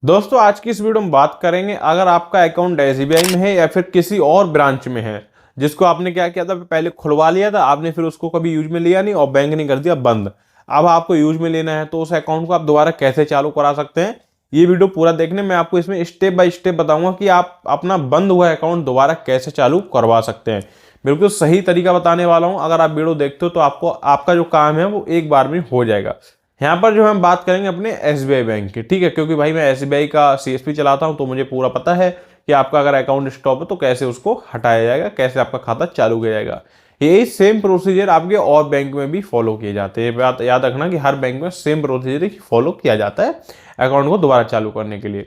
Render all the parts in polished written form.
दोस्तों आज की इस वीडियो में बात करेंगे, अगर आपका अकाउंट एसबीआई में है या फिर किसी और ब्रांच में है जिसको आपने क्या किया था, पहले खुलवा लिया था आपने, फिर उसको कभी यूज में लिया नहीं और बैंक ने कर दिया बंद। अब आपको यूज में लेना है तो उस अकाउंट को आप दोबारा कैसे चालू करा सकते हैं, ये वीडियो पूरा देखने में आपको इसमें स्टेप बाय स्टेप बताऊंगा कि आप अपना बंद हुआ अकाउंट दोबारा कैसे चालू करवा सकते हैं। बिल्कुल सही तरीका बताने वाला हूं, अगर आप वीडियो देखते हो तो आपको आपका जो काम है वो एक बार में हो जाएगा। यहाँ पर जो हम बात करेंगे अपने एसबीआई बैंक की, ठीक है, क्योंकि भाई मैं एसबीआई का सीएसपी चलाता हूँ तो मुझे पूरा पता है कि आपका अगर अकाउंट स्टॉप है तो कैसे उसको हटाया जाएगा, कैसे आपका खाता चालू किया जाएगा। यही सेम प्रोसीजर आपके और बैंक में भी फॉलो किए जाते हैं। बात याद रखना कि हर बैंक में सेम प्रोसीजर फॉलो किया जाता है अकाउंट को दोबारा चालू करने के लिए।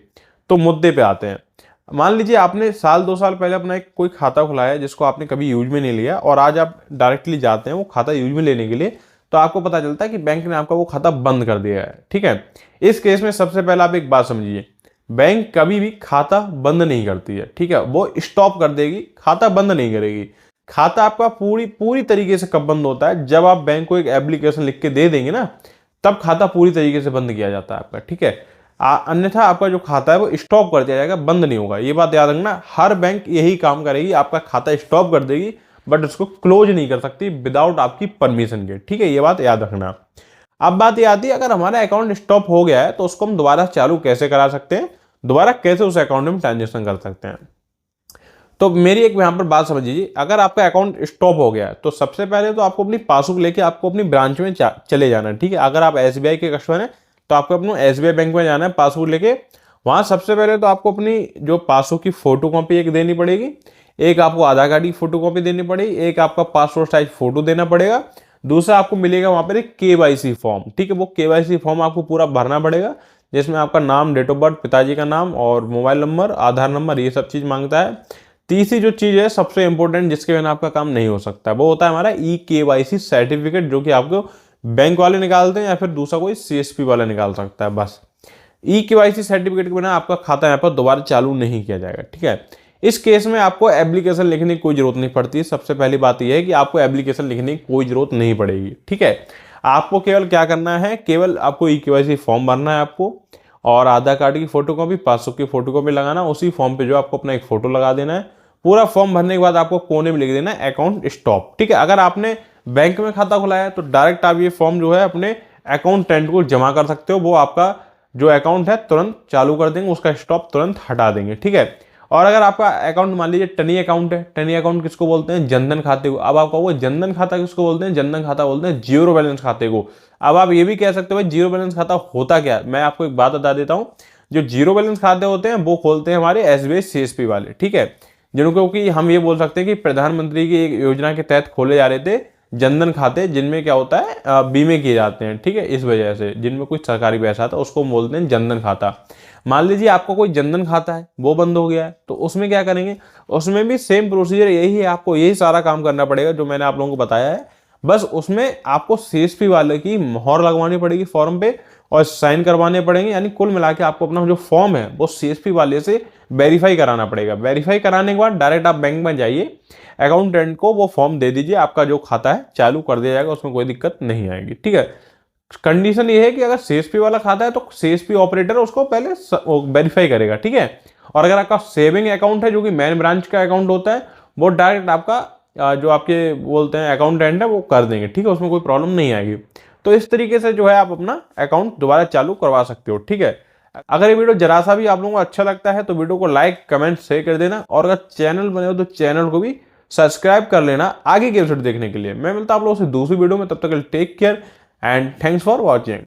तो मुद्दे पे आते हैं। मान लीजिए आपने साल 2 साल पहले अपना एक कोई खाता खुलाया है जिसको आपने कभी यूज में नहीं लिया, और आज आप डायरेक्टली जाते हैं वो खाता यूज में लेने के लिए, तो आपको पता चलता है कि बैंक ने आपका वो खाता बंद कर दिया है। ठीक है, इस केस में सबसे पहले आप एक बात समझिए, बैंक कभी भी खाता बंद नहीं करती है। ठीक है, वो स्टॉप कर देगी, खाता बंद नहीं करेगी। खाता आपका पूरी पूरी तरीके से कब बंद होता है, जब आप बैंक को एक एप्लीकेशन लिख के दे देंगे ना, तब खाता पूरी तरीके से बंद किया जाता है आपका। ठीक है, अन्यथा आपका जो खाता है वो स्टॉप कर दिया जाएगा, बंद नहीं होगा। ये बात याद रखना, हर बैंक यही काम करेगी, आपका खाता स्टॉप कर देगी बट उसको क्लोज नहीं कर सकती विदाउट आपकी परमिशन के। ठीक है, ये बात याद रखना। अब बात ये आती है, अगर हमारा अकाउंट स्टॉप हो गया है तो उसको हम दोबारा चालू कैसे करा सकते हैं, दोबारा कैसे उस अकाउंट में ट्रांजेक्शन कर सकते हैं। तो मेरी एक यहाँ पर बात समझिए, अगर आपका अकाउंट स्टॉप हो गया है तो सबसे पहले तो आपको अपनी पासबुक लेके आपको अपनी ब्रांच में चले जाना है। ठीक है, अगर आप एसबीआई के कस्टमर हैं तो आपको अपने एसबीआई बैंक में जाना है पासबुक लेके। वहाँ सबसे पहले तो आपको अपनी जो पासबुक की फोटो कॉपी एक देनी पड़ेगी, एक आपको आधार कार्ड की फोटो कॉपी देनी पड़ेगी, एक आपका पासपोर्ट साइज फोटो देना पड़ेगा, दूसरा आपको मिलेगा वहाँ पर एक केवाईसी फॉर्म। ठीक है, वो केवाईसी फॉर्म आपको पूरा भरना पड़ेगा, जिसमें आपका नाम, डेट ऑफ बर्थ, पिताजी का नाम और मोबाइल नंबर, आधार नंबर, ये सब चीज़ मांगता है। तीसरी जो चीज़ है सबसे इंपॉर्टेंट, जिसके बिना आपका काम नहीं हो सकता, वो होता है हमारा ई केवाईसी सर्टिफिकेट, जो कि आपको बैंक वाले निकालते हैं या फिर दूसरा कोई सीएसपी वाला निकाल सकता है। बस ई केवाईसी सर्टिफिकेट के बिना आपका खाता यहाँ पर दोबारा चालू नहीं किया जाएगा। ठीक है, इस केस में आपको एप्लीकेशन लिखने की कोई जरूरत नहीं पड़ती। सबसे पहली बात यह है कि आपको एप्लीकेशन लिखने की कोई जरूरत नहीं पड़ेगी। ठीक है, आपको केवल क्या करना है, केवल आपको ई केवाईसी फॉर्म भरना है आपको, और आधार कार्ड की फोटोकॉपी, पासबुक की फोटोकॉपी लगाना, उसी फॉर्म पे जो आपको अपना एक फोटो लगा देना है। पूरा फॉर्म भरने के बाद आपको कोने में लिख देना है अकाउंट स्टॉप। ठीक है, अगर आपने बैंक में खाता खुलाया है तो डायरेक्ट आप ये फॉर्म जो है अपने अकाउंटेंट को जमा कर सकते हो, वो आपका जो अकाउंट है तुरंत चालू कर देंगे, उसका स्टॉप तुरंत हटा देंगे। ठीक है, और अगर आपका अकाउंट मान लीजिए टनी अकाउंट है, टनी अकाउंट किसको बोलते हैं, जनधन खाते को। अब आप कहोगे जनधन खाता किसको बोलते हैं, जनधन खाता बोलते हैं जीरो बैलेंस खाते को। अब आप ये भी कह सकते हो भाई जीरो बैलेंस खाता होता क्या है, मैं आपको एक बात बता देता हूँ। जो जीरो बैलेंस खाते होते हैं वो खोलते हैं हमारे एसबीआई सीएसपी वाले। ठीक है, जिनको कि हम ये बोल सकते हैं कि प्रधानमंत्री की एक योजना के तहत खोले जा रहे थे जनधन खाते, जिनमें क्या होता है बीमे किए जाते हैं। ठीक है, इस वजह से जिनमें कुछ सरकारी पैसा आता है उसको बोलते हैं जनधन खाता। मान लीजिए आपका कोई जनधन खाता है वो बंद हो गया है, तो उसमें क्या करेंगे, उसमें भी सेम प्रोसीजर यही है, आपको यही सारा काम करना पड़ेगा जो मैंने आप लोगों को बताया है। बस उसमें आपको सीएसपी वाले की मोहर लगवानी पड़ेगी फॉर्म पे और साइन करवाने पड़ेंगे। यानी कुल मिला के आपको अपना जो फॉर्म है वो सीएसपी वाले से वेरीफाई कराना पड़ेगा। वेरीफाई कराने के बाद डायरेक्ट आप बैंक में जाइए, अकाउंटेंट को वो फॉर्म दे दीजिए, आपका जो खाता है चालू कर दिया जाएगा, उसमें कोई दिक्कत नहीं आएगी। ठीक है, कंडीशन ये है कि अगर सीएसपी वाला खाता है तो सीएसपी ऑपरेटर उसको पहले वेरीफाई करेगा। ठीक है, और अगर आपका सेविंग अकाउंट है जो कि मेन ब्रांच का अकाउंट होता है, वो डायरेक्ट आपका जो आपके बोलते हैं अकाउंटेंट है वो कर देंगे। ठीक है, उसमें कोई प्रॉब्लम नहीं आएगी। तो इस तरीके से जो है आप अपना अकाउंट दोबारा चालू करवा सकते हो। ठीक है, अगर ये वीडियो जरा सा भी आप लोगों को अच्छा लगता है तो वीडियो को लाइक, कमेंट, शेयर कर देना, और अगर चैनल बने हो तो चैनल को भी सब्सक्राइब कर लेना आगे के एपिसोड देखने के लिए। मैं मिलता हूं आप लोगों से दूसरी वीडियो में, तब तक take care and thanks for watching.